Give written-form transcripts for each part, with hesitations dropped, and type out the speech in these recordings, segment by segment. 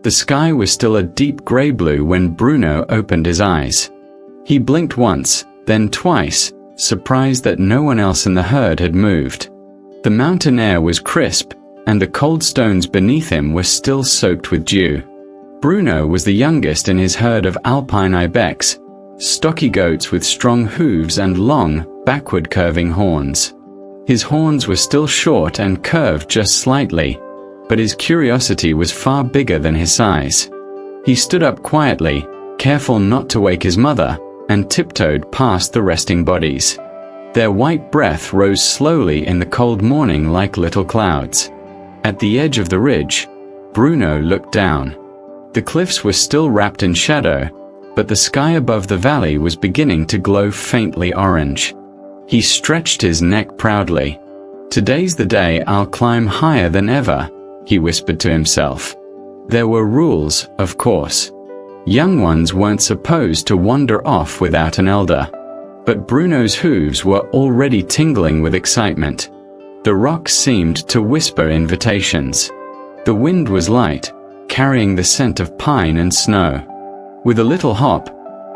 The sky was still a deep grey blue when Bruno opened his eyes. He blinked once, then twice, surprised that no one else in the herd had moved. The mountain air was crisp, and the cold stones beneath him were still soaked with dew. Bruno was the youngest in his herd of Alpine Ibex, stocky goats with strong hooves and long, backward-curving horns. His horns were still short and curved just slightly, but his curiosity was far bigger than his size. He stood up quietly, careful not to wake his mother, and tiptoed past the resting bodies. Their white breath rose slowly in the cold morning like little clouds. At the edge of the ridge, Bruno looked down. The cliffs were still wrapped in shadow, but the sky above the valley was beginning to glow faintly orange. He stretched his neck proudly. "Today's the day I'll climb higher than ever," he whispered to himself. There were rules, of course. Young ones weren't supposed to wander off without an elder. But Bruno's hooves were already tingling with excitement. The rocks seemed to whisper invitations. The wind was light, carrying the scent of pine and snow. With a little hop,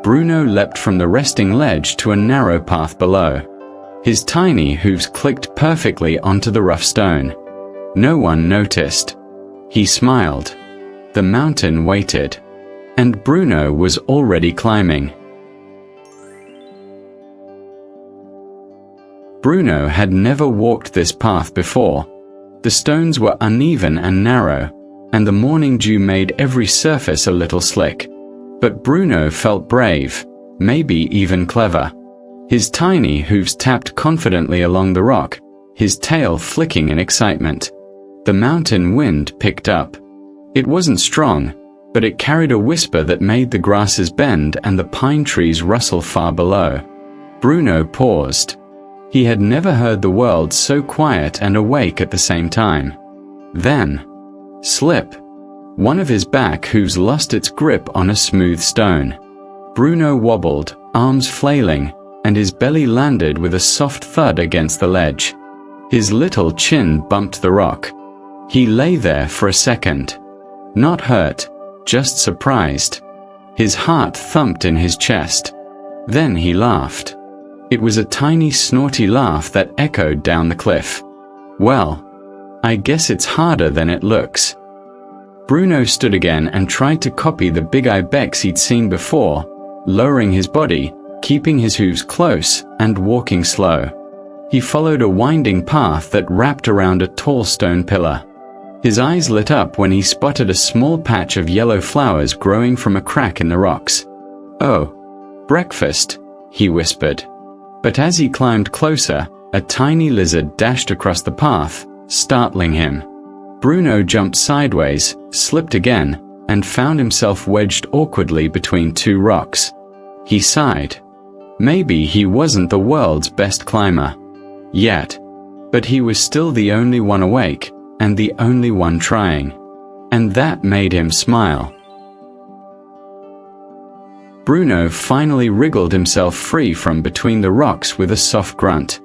Bruno leapt from the resting ledge to a narrow path below. His tiny hooves clicked perfectly onto the rough stone. No one noticed. He smiled. The mountain waited. And Bruno was already climbing. Bruno had never walked this path before. The stones were uneven and narrow, and the morning dew made every surface a little slick. But Bruno felt brave, maybe even clever. His tiny hooves tapped confidently along the rock, his tail flicking in excitement. The mountain wind picked up. It wasn't strong, but it carried a whisper that made the grasses bend and the pine trees rustle far below. Bruno paused. He had never heard the world so quiet and awake at the same time. Then, slip. One of his back hooves lost its grip on a smooth stone. Bruno wobbled, arms flailing, and his belly landed with a soft thud against the ledge. His little chin bumped the rock. He lay there for a second. Not hurt, just surprised. His heart thumped in his chest. Then he laughed. It was a tiny snorty laugh that echoed down the cliff. "Well, I guess it's harder than it looks." Bruno stood again and tried to copy the big ibex he'd seen before, lowering his body, keeping his hooves close, and walking slow. He followed a winding path that wrapped around a tall stone pillar. His eyes lit up when he spotted a small patch of yellow flowers growing from a crack in the rocks. "Oh, breakfast," he whispered. But as he climbed closer, a tiny lizard dashed across the path, startling him. Bruno jumped sideways, slipped again, and found himself wedged awkwardly between two rocks. He sighed. Maybe he wasn't the world's best climber. Yet. But he was still the only one awake, and the only one trying. And that made him smile. Bruno finally wriggled himself free from between the rocks with a soft grunt.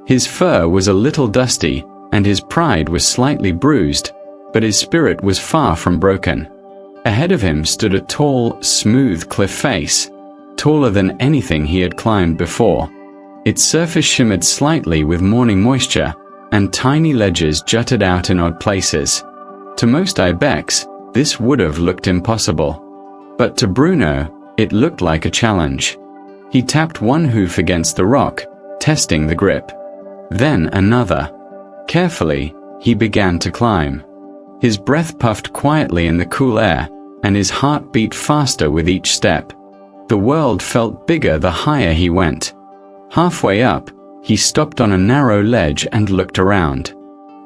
His fur was a little dusty, and his pride was slightly bruised, but his spirit was far from broken. Ahead of him stood a tall, smooth cliff face, taller than anything he had climbed before. Its surface shimmered slightly with morning moisture, and tiny ledges jutted out in odd places. To most ibex, this would have looked impossible. But to Bruno, it looked like a challenge. He tapped one hoof against the rock, testing the grip. Then another. Carefully, he began to climb. His breath puffed quietly in the cool air, and his heart beat faster with each step. The world felt bigger the higher he went. Halfway up, he stopped on a narrow ledge and looked around.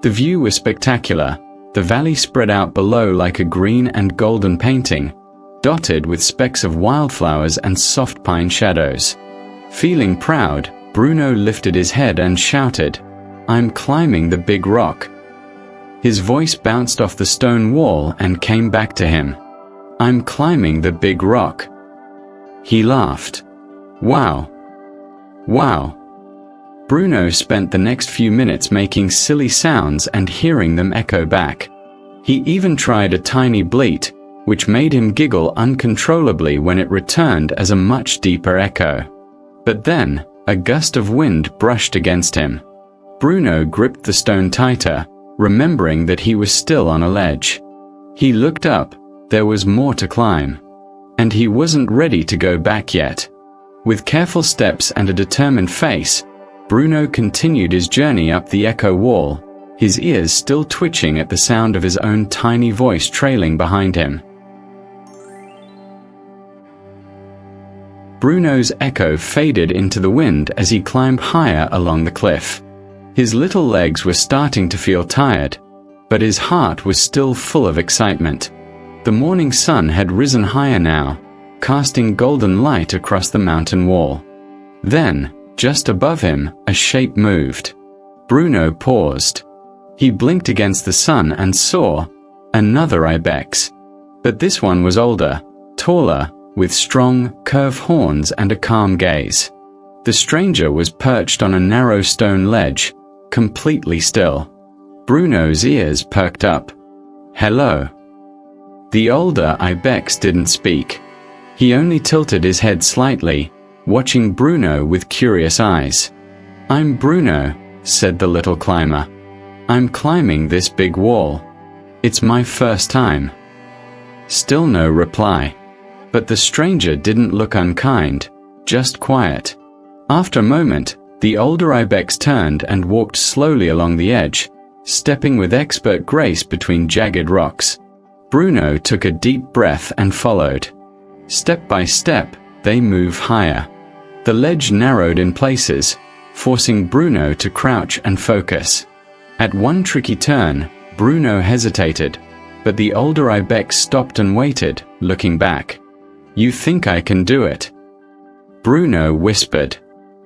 The view was spectacular. The valley spread out below like a green and golden painting, dotted with specks of wildflowers and soft pine shadows. Feeling proud, Bruno lifted his head and shouted, "I'm climbing the big rock." His voice bounced off the stone wall and came back to him. "I'm climbing the big rock." He laughed. "Wow. Wow." Bruno spent the next few minutes making silly sounds and hearing them echo back. He even tried a tiny bleat, which made him giggle uncontrollably when it returned as a much deeper echo. But then, a gust of wind brushed against him. Bruno gripped the stone tighter, remembering that he was still on a ledge. He looked up. There was more to climb. And he wasn't ready to go back yet. With careful steps and a determined face, Bruno continued his journey up the echo wall, his ears still twitching at the sound of his own tiny voice trailing behind him. Bruno's echo faded into the wind as he climbed higher along the cliff. His little legs were starting to feel tired, but his heart was still full of excitement. The morning sun had risen higher now, casting golden light across the mountain wall. Then, just above him, a shape moved. Bruno paused. He blinked against the sun and saw another ibex. But this one was older, taller, with strong, curved horns and a calm gaze. The stranger was perched on a narrow stone ledge, completely still. Bruno's ears perked up. "Hello." The older ibex didn't speak. He only tilted his head slightly, watching Bruno with curious eyes. "I'm Bruno," said the little climber. "I'm climbing this big wall. It's my first time." Still no reply. But the stranger didn't look unkind, just quiet. After a moment, the older ibex turned and walked slowly along the edge, stepping with expert grace between jagged rocks. Bruno took a deep breath and followed. Step by step, they moved higher. The ledge narrowed in places, forcing Bruno to crouch and focus. At one tricky turn, Bruno hesitated, but the older ibex stopped and waited, looking back. "You think I can do it?" Bruno whispered.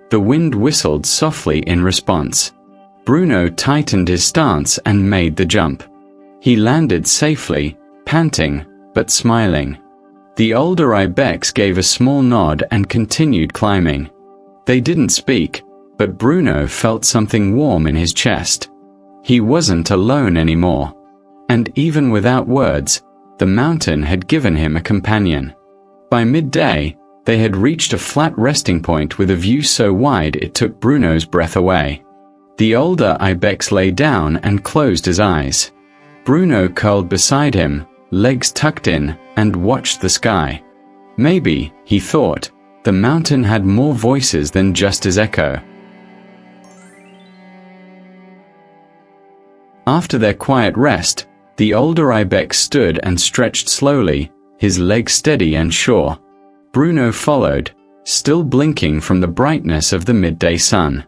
The wind whistled softly in response. Bruno tightened his stance and made the jump. He landed safely, panting, but smiling. The older ibex gave a small nod and continued climbing. They didn't speak, but Bruno felt something warm in his chest. He wasn't alone anymore. And even without words, the mountain had given him a companion. By midday, they had reached a flat resting point with a view so wide it took Bruno's breath away. The older ibex lay down and closed his eyes. Bruno curled beside him, legs tucked in, and watched the sky. Maybe, he thought, the mountain had more voices than just his echo. After their quiet rest, the older ibex stood and stretched slowly, his legs steady and sure. Bruno followed, still blinking from the brightness of the midday sun.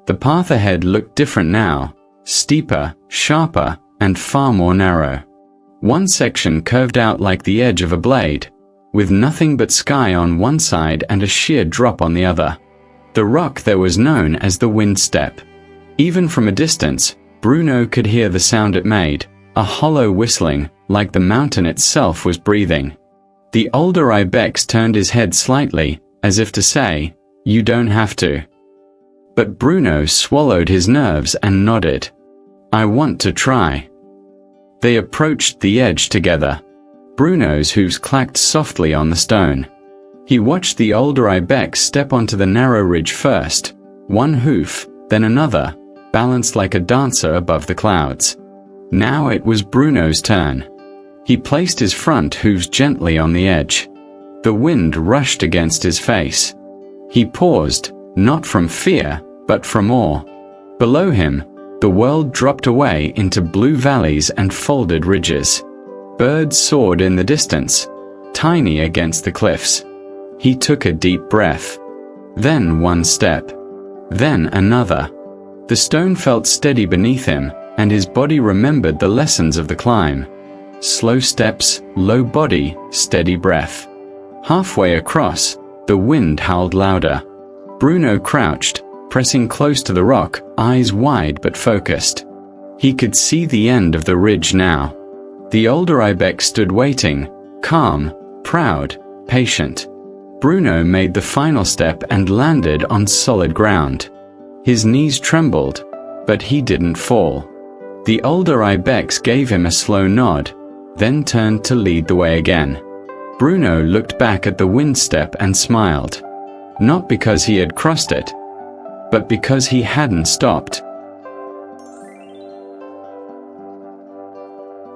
The path ahead looked different now, steeper, sharper, and far more narrow. One section curved out like the edge of a blade, with nothing but sky on one side and a sheer drop on the other. The rock there was known as the wind step. Even from a distance, Bruno could hear the sound it made, a hollow whistling, like the mountain itself was breathing. The older ibex turned his head slightly, as if to say, "You don't have to." But Bruno swallowed his nerves and nodded. "I want to try." They approached the edge together. Bruno's hooves clacked softly on the stone. He watched the older ibex step onto the narrow ridge first, one hoof, then another, balanced like a dancer above the clouds. Now it was Bruno's turn. He placed his front hooves gently on the edge. The wind rushed against his face. He paused, not from fear, but from awe. Below him, the world dropped away into blue valleys and folded ridges. Birds soared in the distance, tiny against the cliffs. He took a deep breath. Then one step. Then another. The stone felt steady beneath him, and his body remembered the lessons of the climb. Slow steps, low body, steady breath. Halfway across, the wind howled louder. Bruno crouched, pressing close to the rock, eyes wide but focused. He could see the end of the ridge now. The older ibex stood waiting, calm, proud, patient. Bruno made the final step and landed on solid ground. His knees trembled, but he didn't fall. The older ibex gave him a slow nod, then turned to lead the way again. Bruno looked back at the wind step and smiled. Not because he had crossed it, but because he hadn't stopped.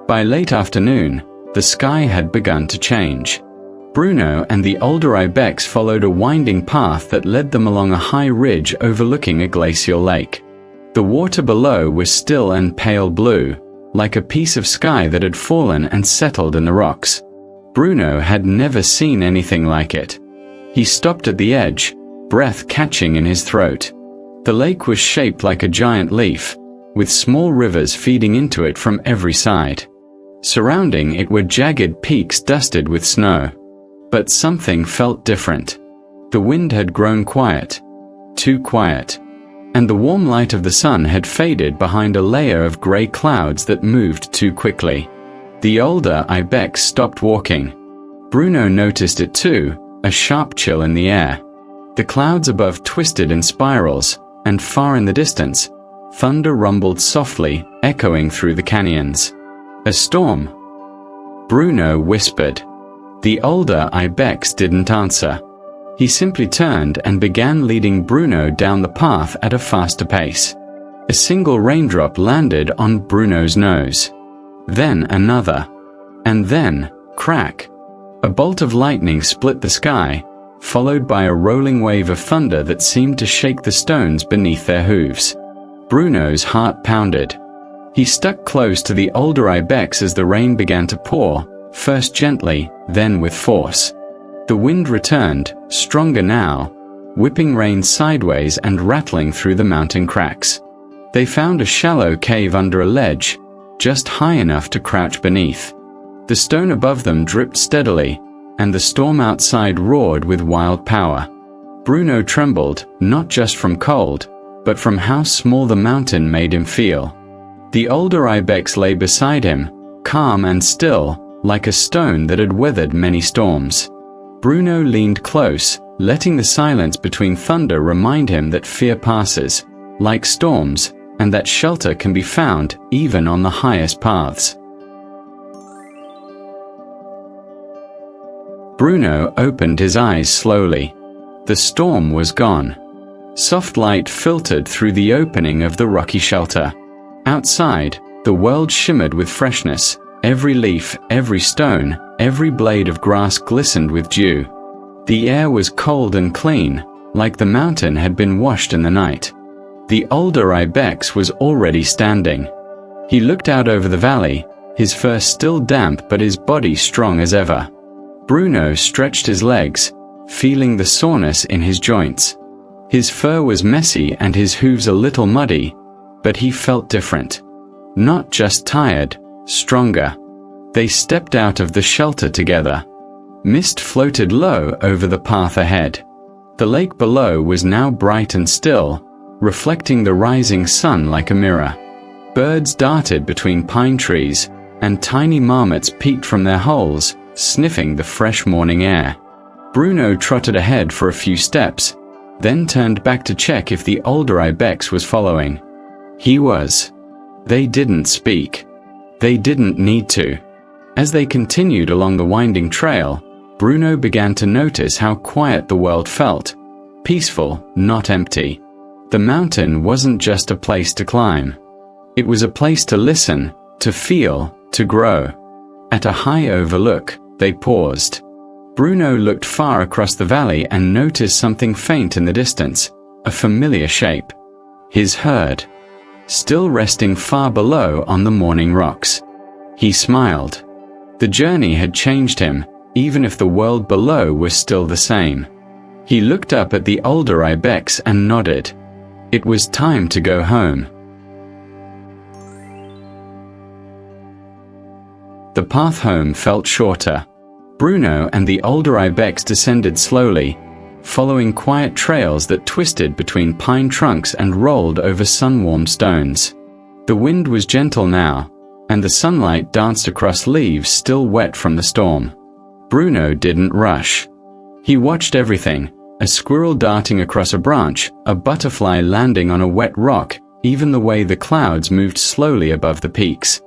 By late afternoon, the sky had begun to change. Bruno and the older Ibex followed a winding path that led them along a high ridge overlooking a glacial lake. The water below was still and pale blue, like a piece of sky that had fallen and settled in the rocks. Bruno had never seen anything like it. He stopped at the edge, breath catching in his throat. The lake was shaped like a giant leaf, with small rivers feeding into it from every side. Surrounding it were jagged peaks dusted with snow. But something felt different. The wind had grown quiet, too quiet, and the warm light of the sun had faded behind a layer of grey clouds that moved too quickly. The older Ibex stopped walking. Bruno noticed it too, a sharp chill in the air. The clouds above twisted in spirals, and far in the distance, thunder rumbled softly, echoing through the canyons. A storm? Bruno whispered. The older Ibex didn't answer. He simply turned and began leading Bruno down the path at a faster pace. A single raindrop landed on Bruno's nose. Then another. And then, crack. A bolt of lightning split the sky, followed by a rolling wave of thunder that seemed to shake the stones beneath their hooves. Bruno's heart pounded. He stuck close to the older Ibex as the rain began to pour, first gently, then with force. The wind returned, stronger now, whipping rain sideways and rattling through the mountain cracks. They found a shallow cave under a ledge, just high enough to crouch beneath. The stone above them dripped steadily, and the storm outside roared with wild power. Bruno trembled, not just from cold, but from how small the mountain made him feel. The older Ibex lay beside him, calm and still, like a stone that had weathered many storms. Bruno leaned close, letting the silence between thunder remind him that fear passes, like storms, and that shelter can be found even on the highest paths. Bruno opened his eyes slowly. The storm was gone. Soft light filtered through the opening of the rocky shelter. Outside, the world shimmered with freshness. Every leaf, every stone, every blade of grass glistened with dew. The air was cold and clean, like the mountain had been washed in the night. The older Ibex was already standing. He looked out over the valley, his fur still damp but his body strong as ever. Bruno stretched his legs, feeling the soreness in his joints. His fur was messy and his hooves a little muddy, but he felt different. Not just tired, stronger. They stepped out of the shelter together. Mist floated low over the path ahead. The lake below was now bright and still, reflecting the rising sun like a mirror. Birds darted between pine trees, and tiny marmots peeked from their holes, sniffing the fresh morning air. Bruno trotted ahead for a few steps, then turned back to check if the older Ibex was following. He was. They didn't speak. They didn't need to. As they continued along the winding trail, Bruno began to notice how quiet the world felt. Peaceful, not empty. The mountain wasn't just a place to climb. It was a place to listen, to feel, to grow. At a high overlook, they paused. Bruno looked far across the valley and noticed something faint in the distance, a familiar shape. His herd. Still resting far below on the morning rocks. He smiled. The journey had changed him, even if the world below was still the same. He looked up at the older Ibex and nodded. It was time to go home. The path home felt shorter. Bruno and the older Ibex descended slowly, following quiet trails that twisted between pine trunks and rolled over sun-warmed stones. The wind was gentle now, and the sunlight danced across leaves still wet from the storm. Bruno didn't rush. He watched everything, a squirrel darting across a branch, a butterfly landing on a wet rock, even the way the clouds moved slowly above the peaks.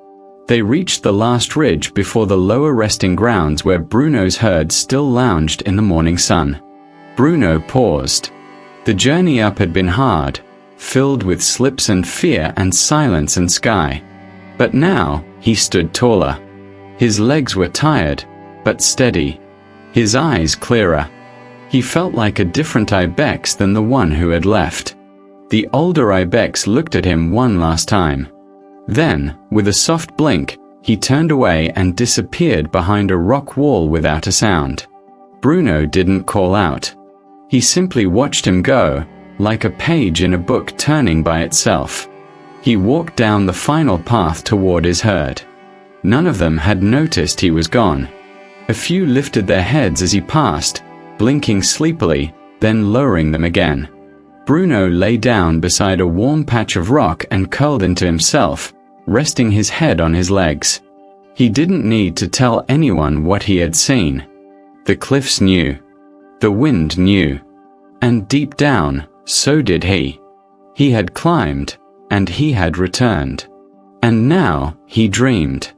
They reached the last ridge before the lower resting grounds where Bruno's herd still lounged in the morning sun. Bruno paused. The journey up had been hard, filled with slips and fear and silence and sky. But now he stood taller. His legs were tired, but steady. His eyes clearer. He felt like a different Ibex than the one who had left. The older Ibex looked at him one last time. Then, with a soft blink, he turned away and disappeared behind a rock wall without a sound. Bruno didn't call out. He simply watched him go, like a page in a book turning by itself. He walked down the final path toward his herd. None of them had noticed he was gone. A few lifted their heads as he passed, blinking sleepily, then lowering them again. Bruno lay down beside a warm patch of rock and curled into himself, resting his head on his legs. He didn't need to tell anyone what he had seen. The cliffs knew. The wind knew. And deep down, so did he. He had climbed, and he had returned. And now he dreamed.